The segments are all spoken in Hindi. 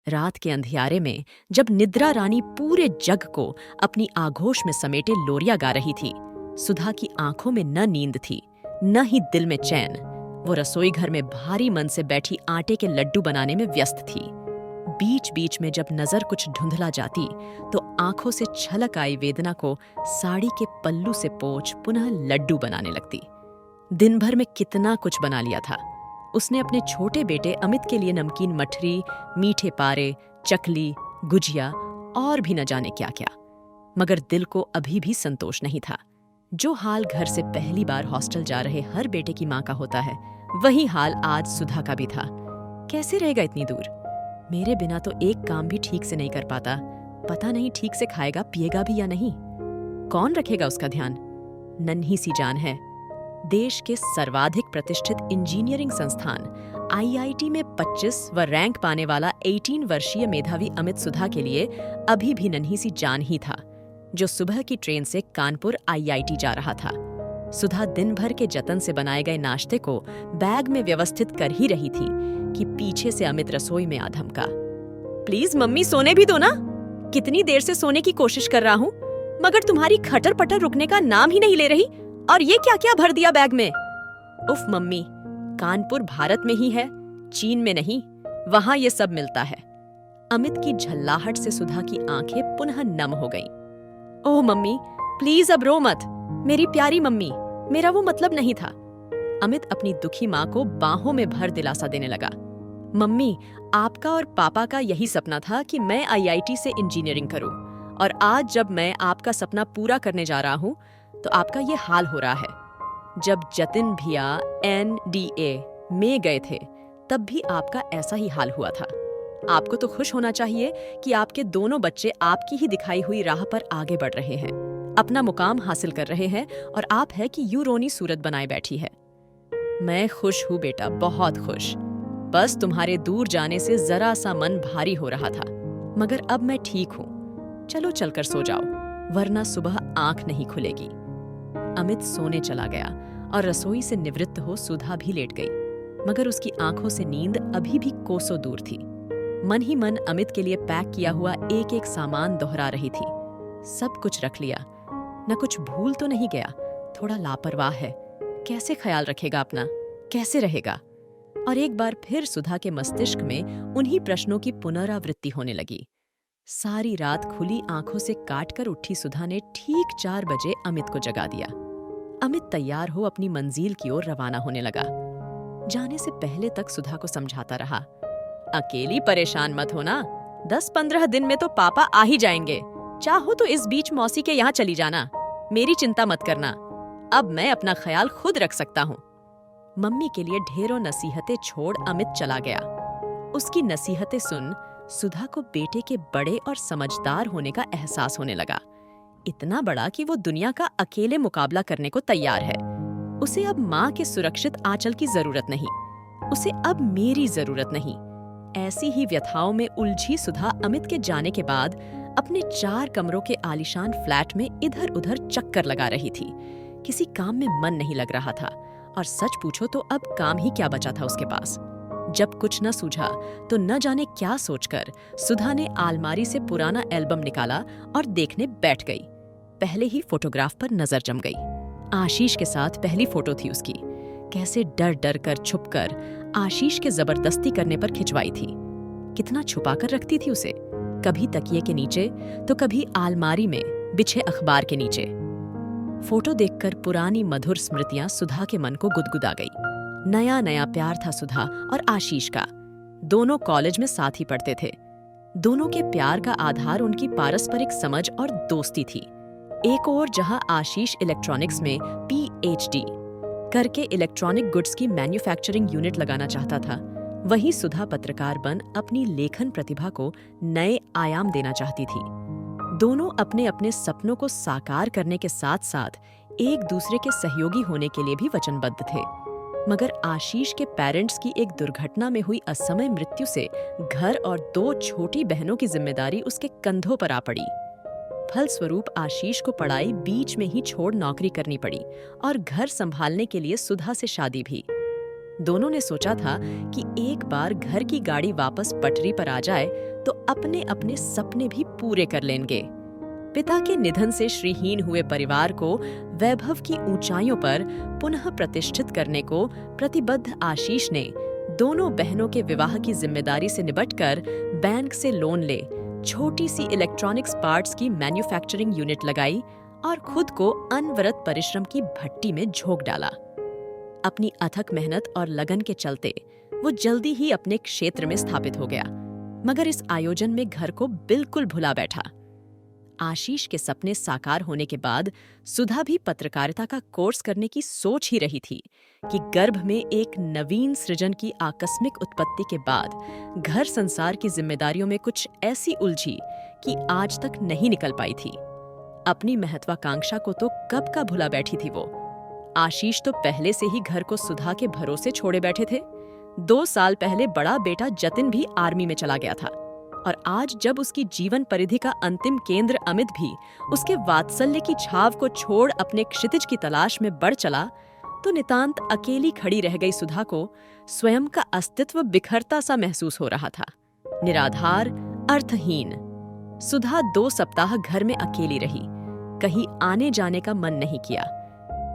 रात के अंधियारे में जब निद्रा रानी पूरे जग को अपनी आगोश में समेटे लोरिया गा रही थी, सुधा की आंखों में न नींद थी, न ही दिल में चैन। वो रसोई घर में भारी मन से बैठी आटे के लड्डू बनाने में व्यस्त थी। बीच बीच में जब नजर कुछ धुंधला जाती तो आंखों से छलक आई वेदना को साड़ी के पल्लू से पोंछ पुनः लड्डू बनाने लगती। दिन भर में कितना कुछ बना लिया था उसने अपने छोटे बेटे अमित के लिए। नमकीन मठरी, मीठे पारे, चकली, गुजिया और भी न जाने क्या क्या। मगर दिल को अभी भी संतोष नहीं था। जो हाल घर से पहली बार हॉस्टल जा रहे हर बेटे की माँ का होता है, वही हाल आज सुधा का भी था। कैसे रहेगा इतनी दूर? मेरे बिना तो एक काम भी ठीक से नहीं कर पाता। पता नहीं ठीक से खाएगा पिएगा भी या नहीं। कौन रखेगा उसका ध्यान? नन्ही सी जान है। देश के सर्वाधिक प्रतिष्ठित इंजीनियरिंग संस्थान आईआईटी में 25 व रैंक पाने वाला 18 वर्षीय मेधावी अमित सुधा के लिए अभी भी नन्ही सी जान ही था, जो सुबह की ट्रेन से कानपुर आईआईटी जा रहा था। सुधा दिन भर के जतन से बनाए गए नाश्ते को बैग में व्यवस्थित कर ही रही थी कि पीछे से अमित रसोई में आ धमका। प्लीज मम्मी, सोने भी दो ना। कितनी देर से सोने की कोशिश कर रहा हूँ, मगर तुम्हारी खटर पटर रुकने का नाम ही नहीं ले रही। और ये क्या क्या भर दिया बैग में? उफ मम्मी, कानपुर भारत में ही है, चीन में नहीं। वहां ये सब मिलता है। अमित की झल्लाहट से सुधा की आंखें पुनः नम हो गईं। ओह मम्मी, प्लीज अब रो मत। मेरी प्यारी मम्मी, मेरा वो मतलब नहीं था। अमित अपनी दुखी माँ को बाहों में भर दिलासा देने लगा। मम्मी, आपका और पापा का यही सपना था कि मैं आईआईटी से इंजीनियरिंग करूं, और आज जब मैं आपका सपना पूरा करने जा रहा हूं तो आपका ये हाल हो रहा है। जब जतिन भैया एनडीए में गए थे तब भी आपका ऐसा ही हाल हुआ था। आपको तो खुश होना चाहिए कि आपके दोनों बच्चे आपकी ही दिखाई हुई राह पर आगे बढ़ रहे हैं, अपना मुकाम हासिल कर रहे हैं, और आप है कि यूं रोनी सूरत बनाए बैठी है। मैं खुश हूँ बेटा, बहुत खुश। बस तुम्हारे दूर जाने से जरा सा मन भारी हो रहा था, मगर अब मैं ठीक हूँ। चलो चलकर सो जाओ, वरना सुबह आंख नहीं खुलेगी। अमित सोने चला गया और रसोई से निवृत्त हो सुधा भी लेट गई, मगर उसकी आंखों से नींद अभी भी कोसों दूर थी। मन ही मन अमित के लिए पैक किया हुआ एक एक सामान दोहरा रही थी। सब कुछ रख लिया, न कुछ भूल तो नहीं गया। थोड़ा लापरवाह है, कैसे ख्याल रखेगा अपना, कैसे रहेगा? और एक बार फिर सुधा के मस्तिष्क में उन्हीं प्रश्नों की पुनरावृत्ति होने लगी। सारी रात खुली आंखों से काटकर उठी सुधा ने ठीक 4 बजे अमित को जगा दिया। अमित तैयार हो अपनी मंजिल की ओर रवाना होने लगा। जाने से पहले तक सुधा को समझाता रहा, अकेली परेशान मत होना, 10-15 दिन में तो पापा आ ही जाएंगे। चाहो तो इस बीच मौसी के यहाँ चली जाना, मेरी चिंता मत करना। अब मैं अपना ख्याल खुद रख सकता हूँ। मम्मी के लिए ढेरों नसीहतें छोड़ अमित चला गया। उसकी नसीहतें सुन सुधा को बेटे के बड़े और समझदार होने का एहसास होने लगा। इतना बड़ा कि वो दुनिया का अकेले मुकाबला करने को तैयार है। उसे अब माँ के सुरक्षित आंचल की जरूरत नहीं, उसे अब मेरी जरूरत नहीं। ऐसी ही व्यथाओं में उलझी सुधा अमित के जाने के बाद अपने 4 कमरों के आलीशान फ्लैट में इधर उधर चक्कर लगा रही थी। किसी काम में मन नहीं लग रहा था, और सच पूछो तो अब काम ही क्या बचा था उसके पास। जब कुछ न सूझा तो न जाने क्या सोचकर सुधा ने अलमारी से पुराना एल्बम निकाला और देखने बैठ गई। पहले ही फोटोग्राफ पर नजर जम गई। आशीष के साथ पहली फोटो थी उसकी। कैसे डर डर कर छुप कर आशीष के जबरदस्ती करने पर खिंचवाई थी। कितना छुपा कर रखती थी उसे, कभी तकिए के नीचे तो कभी अलमारी में बिछे अखबार के नीचे। फोटो देखकर पुरानी मधुर स्मृतियां सुधा के मन को गुदगुदा गई। नया नया प्यार था सुधा और आशीष का। दोनों कॉलेज में साथ ही पढ़ते थे। दोनों के प्यार का आधार उनकी पारस्परिक समझ और दोस्ती थी। एक ओर जहां आशीष इलेक्ट्रॉनिक्स में पीएचडी करके इलेक्ट्रॉनिक गुड्स की मैन्युफैक्चरिंग यूनिट लगाना चाहता था, वहीं सुधा पत्रकार बन अपनी लेखन प्रतिभा को नए आयाम देना चाहती थी। दोनों अपने अपने सपनों को साकार करने के साथ साथ एक दूसरे के सहयोगी होने के लिए भी वचनबद्ध थे। मगर आशीष के पेरेंट्स की एक दुर्घटना में हुई असमय मृत्यु से घर और 2 छोटी बहनों की जिम्मेदारी उसके कंधों पर आ पड़ी। फलस्वरूप आशीष को पढ़ाई बीच में ही छोड़ नौकरी करनी पड़ी और घर संभालने के लिए सुधा से शादी भी। दोनों ने सोचा था कि एक बार घर की गाड़ी वापस पटरी पर आ जाए तो अपने अपने सपने भी पूरे कर लेंगे। पिता के निधन से श्रीहीन हुए परिवार को वैभव की ऊंचाइयों पर पुनः प्रतिष्ठित करने को प्रतिबद्ध आशीष ने दोनों बहनों के विवाह की जिम्मेदारी से निपटकर बैंक से लोन ले छोटी सी इलेक्ट्रॉनिक्स पार्ट्स की मैन्युफैक्चरिंग यूनिट लगाई और खुद को अनवरत परिश्रम की भट्टी में झोंक डाला। अपनी अथक मेहनत और लगन के चलते वो जल्दी ही अपने क्षेत्र में स्थापित हो गया, मगर इस आयोजन में घर को बिल्कुल भुला बैठा। आशीष के सपने साकार होने के बाद सुधा भी पत्रकारिता का कोर्स करने की सोच ही रही थी कि गर्भ में एक नवीन सृजन की आकस्मिक उत्पत्ति के बाद घर संसार की जिम्मेदारियों में कुछ ऐसी उलझी कि आज तक नहीं निकल पाई थी। अपनी महत्वाकांक्षा को तो कब का भुला बैठी थी वो। आशीष तो पहले से ही घर को सुधा के भरोसे छोड़े बैठे थे। 2 साल पहले बड़ा बेटा जतिन भी आर्मी में चला गया था और आज जब उसकी जीवन परिधि का अंतिम केंद्र अमित भी उसके वात्सल्य की छाव को छोड़ अपने क्षितिज की तलाश में बढ़ चला, तो नितांत अकेली खड़ी रह गई सुधा को स्वयं का अस्तित्व बिखरता सा महसूस हो रहा था, निराधार, अर्थहीन। सुधा 2 सप्ताह घर में अकेली रही, कहीं आने जाने का मन नहीं किया।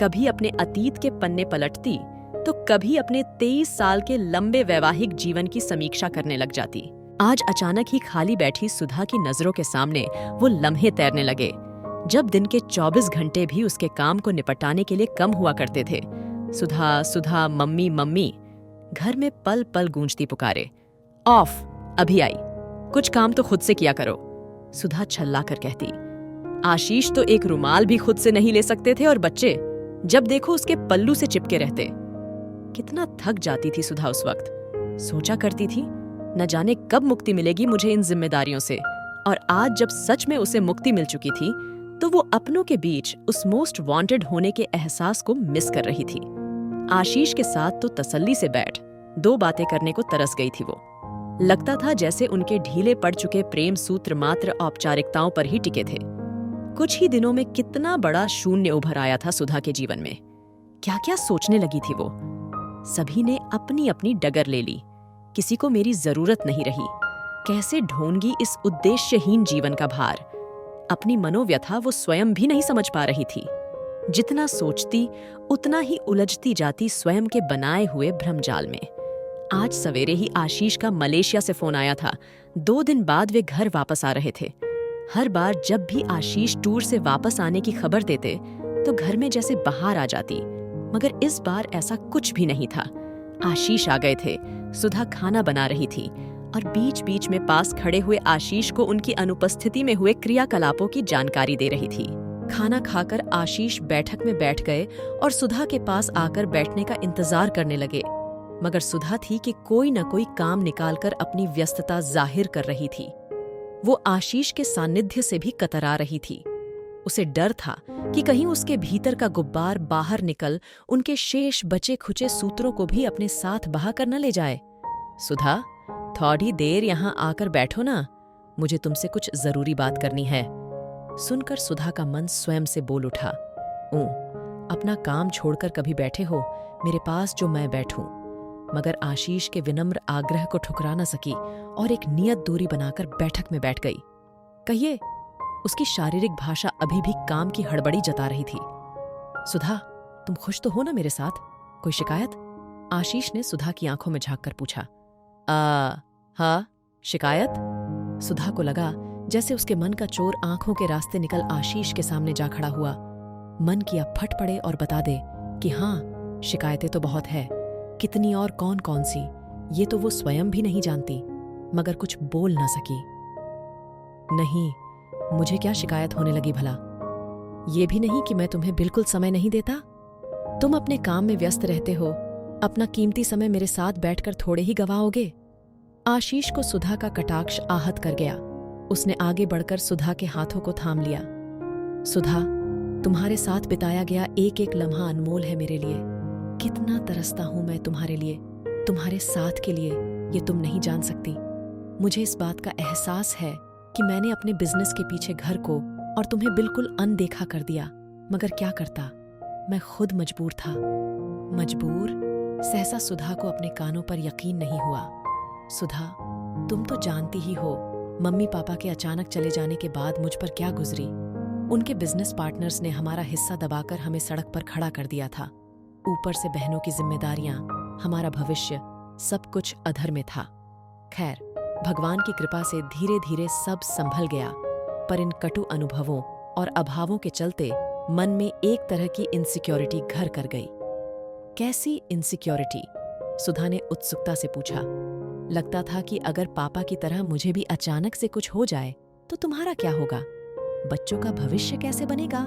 कभी अपने अतीत के पन्ने पलटती तो कभी अपने 23 साल के लंबे वैवाहिक जीवन की समीक्षा करने लग जाती। आज अचानक ही खाली बैठी सुधा की नजरों के सामने वो लम्हे तैरने लगे, जब दिन के 24 घंटे भी उसके काम को निपटाने के लिए कम हुआ करते थे। सुधा सुधा, मम्मी मम्मी, घर में पल पल गूंजती पुकारे। ऑफ, अभी आई, कुछ काम तो खुद से किया करो, सुधा छल्ला कर कहती। आशीष तो एक रुमाल भी खुद से नहीं ले सकते थे और बच्चे जब देखो उसके पल्लू से चिपके रहते। कितना थक जाती थी सुधा उस वक्त। सोचा करती थी, न जाने कब मुक्ति मिलेगी मुझे इन जिम्मेदारियों से। और आज जब सच में उसे मुक्ति मिल चुकी थी तो वो अपनों के बीच उस मोस्ट वांटेड होने के एहसास को मिस कर रही थी। आशीष के साथ तो तसल्ली से बैठ 2 बातें करने को तरस गई थी वो। लगता था जैसे उनके ढीले पड़ चुके प्रेम सूत्र मात्र औपचारिकताओं पर ही टिके थे। कुछ ही दिनों में कितना बड़ा शून्य उभर आया था सुधा के जीवन में। क्या क्या सोचने लगी थी वो। सभी ने अपनी अपनी डगर ले ली, किसी को मेरी जरूरत नहीं रही। कैसे ढोंगी इस उद्देश्यहीन जीवन का भार। अपनी मनोव्यथा वो स्वयं भी नहीं समझ पा रही थी। जितना सोचती उतना ही उलझती जाती स्वयं के बनाए हुए भ्रमजाल में। आज सवेरे ही आशीष का मलेशिया से फोन आया था। 2 दिन बाद वे घर वापस आ रहे थे। हर बार जब भी आशीष टूर से वापस आने की खबर देते तो घर में जैसे बहार आ जाती, मगर इस बार ऐसा कुछ भी नहीं था। आशीष आ गए थे, सुधा खाना बना रही थी और बीच बीच में पास खड़े हुए आशीष को उनकी अनुपस्थिति में हुए क्रियाकलापों की जानकारी दे रही थी। खाना खाकर आशीष बैठक में बैठ गए और सुधा के पास आकर बैठने का इंतजार करने लगे, मगर सुधा थी कि कोई न कोई काम निकालकर अपनी व्यस्तता जाहिर कर रही थी। वो आशीष के सानिध्य से भी कतरा रही थी। उसे डर था कि कहीं उसके भीतर का गुब्बार बाहर निकल उनके शेष बचे खुचे सूत्रों को भी अपने साथ बहा कर न ले जाए। सुधा, थोड़ी देर यहाँ आकर बैठो ना, मुझे तुमसे कुछ जरूरी बात करनी है। सुनकर सुधा का मन स्वयं से बोल उठा, अपना काम छोड़कर कभी बैठे हो मेरे पास जो मैं बैठूं। मगर आशीष के विनम्र आग्रह को ठुकरा न सकी और एक नियत दूरी बनाकर बैठक में बैठ गई। कहिए, उसकी शारीरिक भाषा अभी भी काम की हड़बड़ी जता रही थी। सुधा, तुम खुश तो हो ना मेरे साथ? कोई शिकायत? आशीष ने सुधा की आंखों में झांक कर पूछा। हाँ, शिकायत? सुधा को लगा जैसे उसके मन का चोर आंखों के रास्ते निकल आशीष के सामने जा खड़ा हुआ। मन किया फट पड़े और बता दे कि हाँ, शिकायतें तो बहुत है। कितनी और कौन कौन सी, ये तो वो स्वयं भी नहीं जानती, मगर कुछ बोल ना सकी। नहीं, मुझे क्या शिकायत होने लगी भला? ये भी नहीं कि मैं तुम्हें बिल्कुल समय नहीं देता। तुम अपने काम में व्यस्त रहते हो, अपना कीमती समय मेरे साथ बैठकर थोड़े ही गवाओगे। आशीष को सुधा का कटाक्ष आहत कर गया। उसने आगे बढ़कर सुधा के हाथों को थाम लिया। सुधा, तुम्हारे साथ बिताया गया एक एक लम्हा अनमोल है मेरे लिए। कितना तरसता हूं मैं तुम्हारे लिए, तुम्हारे साथ के लिए, ये तुम नहीं जान सकती। मुझे इस बात का एहसास है कि मैंने अपने बिजनेस के पीछे घर को और तुम्हें बिल्कुल अनदेखा कर दिया, मगर क्या करता, मैं खुद मजबूर था। मजबूर? सहसा सुधा को अपने कानों पर यकीन नहीं हुआ। सुधा, तुम तो जानती ही हो मम्मी पापा के अचानक चले जाने के बाद मुझ पर क्या गुजरी। उनके बिजनेस पार्टनर्स ने हमारा हिस्सा दबाकर हमें सड़क पर खड़ा कर दिया था। ऊपर से बहनों की जिम्मेदारियां, हमारा भविष्य, सब कुछ अधर में था। खैर, भगवान की कृपा से धीरे धीरे सब संभल गया, पर इन कटु अनुभवों और अभावों के चलते मन में एक तरह की इनसिक्योरिटी घर कर गई। कैसी इनसिक्योरिटी? सुधा ने उत्सुकता से पूछा। लगता था कि अगर पापा की तरह मुझे भी अचानक से कुछ हो जाए तो तुम्हारा क्या होगा? बच्चों का भविष्य कैसे बनेगा?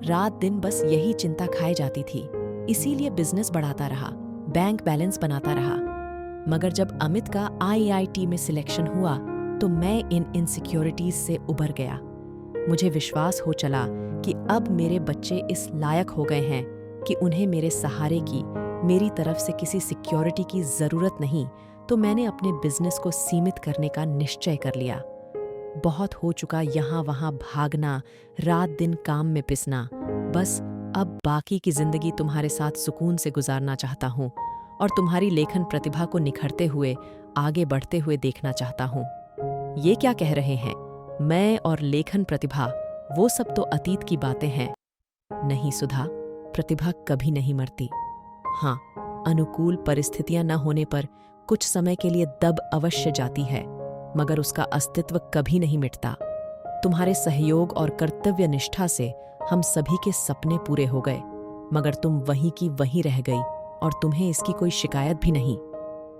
रात दिन बस यही चिंता खाए जाती थी। इसीलिए बिजनेस बढ़ाता रहा, बैंक बैलेंस बनाता रहा। मगर जब अमित का IIT में सिलेक्शन हुआ तो मैं इन इनसिक्योरिटीज से उबर गया। मुझे विश्वास हो चला कि अब मेरे बच्चे इस लायक हो गए हैं कि उन्हें मेरे सहारे की, मेरी तरफ से किसी सिक्योरिटी की जरूरत नहीं, तो मैंने अपने बिजनेस को सीमित करने का निश्चय कर लिया। बहुत हो चुका यहाँ वहाँ भागना, रात दिन काम में पिसना। बस अब बाकी की जिंदगी तुम्हारे साथ सुकून से गुजारना चाहता हूँ और तुम्हारी लेखन प्रतिभा को निखरते हुए, आगे बढ़ते हुए देखना चाहता हूँ। ये क्या कह रहे हैं? मैं और लेखन प्रतिभा, वो सब तो अतीत की बातें हैं। नहीं सुधा, प्रतिभा कभी नहीं मरती। हाँ, अनुकूल परिस्थितियां न होने पर कुछ समय के लिए दब अवश्य जाती है, मगर उसका अस्तित्व कभी नहीं मिटता। तुम्हारे सहयोग और कर्तव्य निष्ठा से हम सभी के सपने पूरे हो गए, मगर तुम वहीं की वहीं रह गई और तुम्हें इसकी कोई शिकायत भी नहीं।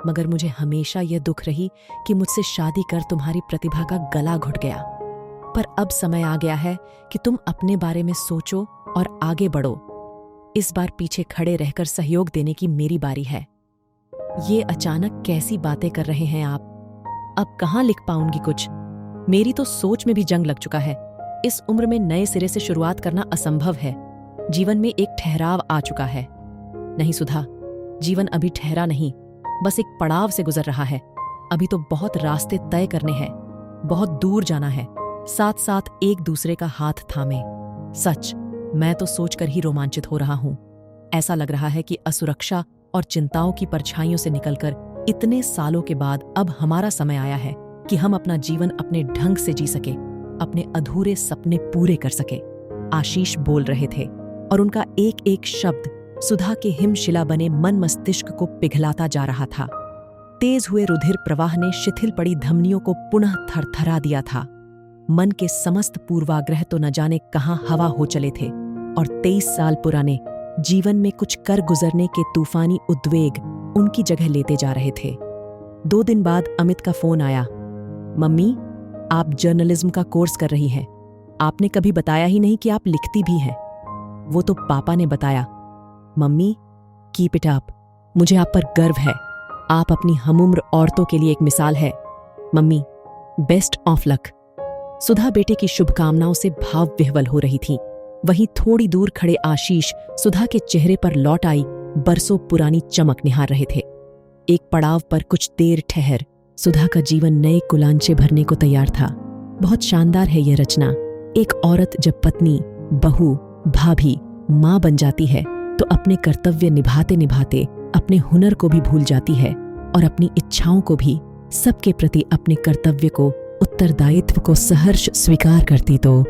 मगर मुझे हमेशा यह दुख रही कि मुझसे शादी कर तुम्हारी प्रतिभा का गला घुट गया। पर अब समय आ गया है कि तुम अपने बारे में सोचो और आगे बढ़ो। इस बार पीछे खड़े रहकर सहयोग देने की मेरी बारी है। ये अचानक कैसी बातें कर रहे हैं आप? अब कहाँ लिख पाऊंगी कुछ? मेरी तो सोच में भी जंग लग चुका है। इस उम्र में नए सिरे से शुरुआत करना असंभव है। जीवन में एक ठहराव आ चुका है। नहीं सुधा, जीवन अभी ठहरा नहीं, बस एक पड़ाव से गुजर रहा है। अभी तो बहुत रास्ते तय करने हैं, बहुत दूर जाना है, साथ साथ एक दूसरे का हाथ थामे। सच, मैं तो सोचकर ही रोमांचित हो रहा हूं। ऐसा लग रहा है कि असुरक्षा और चिंताओं की परछाइयों से निकलकर इतने सालों के बाद अब हमारा समय आया है कि हम अपना जीवन अपने ढंग से जी सके, अपने अधूरे सपने पूरे कर सके। आशीष बोल रहे थे और उनका एक एक शब्द सुधा के हिमशिला बने मन मस्तिष्क को पिघलाता जा रहा था। तेज हुए रुधिर प्रवाह ने शिथिल पड़ी धमनियों को पुनः थरथरा दिया था। मन के समस्त पूर्वाग्रह तो न जाने कहां हवा हो चले थे और 23 साल पुराने जीवन में कुछ कर गुजरने के तूफानी उद्वेग उनकी जगह लेते जा रहे थे। 2 दिन बाद अमित का फोन आया। मम्मी, आप जर्नलिज्म का कोर्स कर रही हैं। आपने कभी बताया ही नहीं कि आप लिखती भी हैं। वो तो पापा ने बताया। Mummy, keep it up. मुझे आप पर गर्व है। आप अपनी हमउम्र औरतों के लिए एक मिसाल है। Mummy, best of luck. Sudha बेटे की शुभकामनाओं से भाव विह्वल हो रही थी। वहीं थोड़ी दूर खड़े आशीष सुधा के चेहरे पर लौट आई बरसों पुरानी चमक निहार रहे थे। एक पड़ाव पर कुछ देर ठहर सुधा का जीवन नए कुलांचे भरने को तैयार था। बहुत शानदार है यह रचना। एक औरत जब पत्नी, बहू, भाभी, माँ बन जाती है तो अपने कर्तव्य निभाते निभाते अपने हुनर को भी भूल जाती है और अपनी इच्छाओं को भी, सबके प्रति अपने कर्तव्य को, उत्तरदायित्व को सहर्ष स्वीकार करती तो।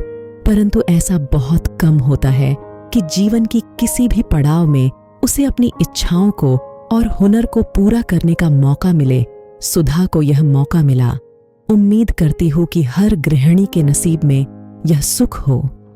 परंतु ऐसा बहुत कम होता है कि जीवन की किसी भी पड़ाव में उसे अपनी इच्छाओं को और हुनर को पूरा करने का मौका मिले। सुधा को यह मौका मिला। उम्मीद करती हूँ कि हर गृहिणी के नसीब में यह सुख हो।